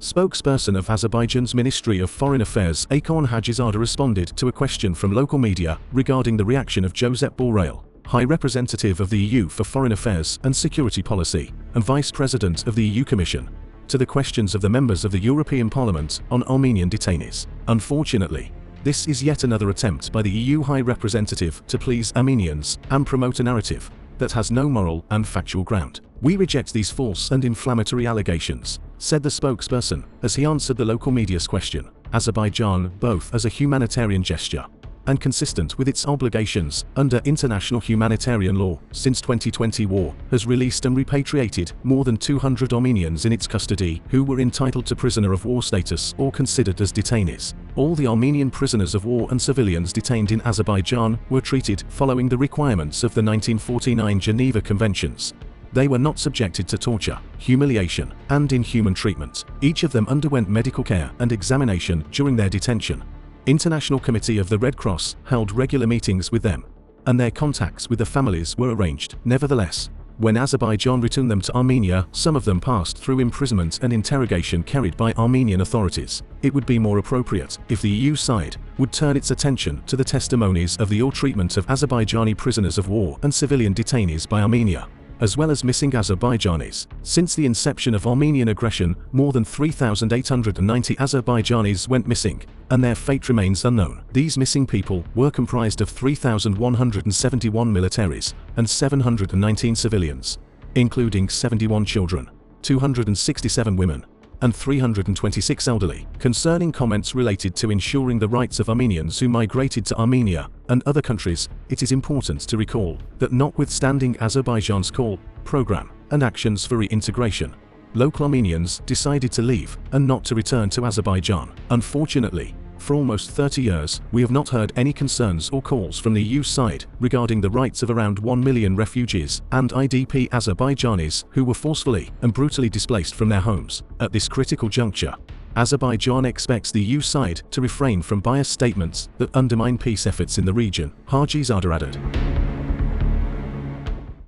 Spokesperson of Azerbaijan's Ministry of Foreign Affairs Akhon Hajizada responded to a question from local media regarding the reaction of Josep Borrell, High Representative of the EU for Foreign Affairs and Security Policy, and Vice President of the EU Commission, to the questions of the members of the European Parliament on Armenian detainees. Unfortunately, this is yet another attempt by the EU High Representative to please Armenians and promote a narrative that has no moral and factual ground. "We reject these false and inflammatory allegations," said the spokesperson as he answered the local media's question. Azerbaijan, both as a humanitarian gesture and consistent with its obligations under international humanitarian law since 2020 war, has released and repatriated more than 200 Armenians in its custody who were entitled to prisoner of war status or considered as detainees. All the Armenian prisoners of war and civilians detained in Azerbaijan were treated following the requirements of the 1949 Geneva Conventions. They were not subjected to torture, humiliation, and inhuman treatment. Each of them underwent medical care and examination during their detention. International Committee of the Red Cross held regular meetings with them, and their contacts with the families were arranged. Nevertheless, when Azerbaijan returned them to Armenia, some of them passed through imprisonment and interrogation carried by Armenian authorities. It would be more appropriate if the EU side would turn its attention to the testimonies of the ill treatment of Azerbaijani prisoners of war and civilian detainees by Armenia, as well as missing Azerbaijanis. Since the inception of Armenian aggression, more than 3,890 Azerbaijanis went missing, and their fate remains unknown. These missing people were comprised of 3,171 militaries and 719 civilians, including 71 children, 267 women, and 326 elderly. Concerning comments related to ensuring the rights of Armenians who migrated to Armenia and other countries, it is important to recall that notwithstanding Azerbaijan's call, program, and actions for reintegration, local Armenians decided to leave and not to return to Azerbaijan. Unfortunately, for almost 30 years, we have not heard any concerns or calls from the EU side regarding the rights of around 1 million refugees and IDP Azerbaijanis who were forcefully and brutally displaced from their homes. At this critical juncture, Azerbaijan expects the EU side to refrain from biased statements that undermine peace efforts in the region, Hajizada added.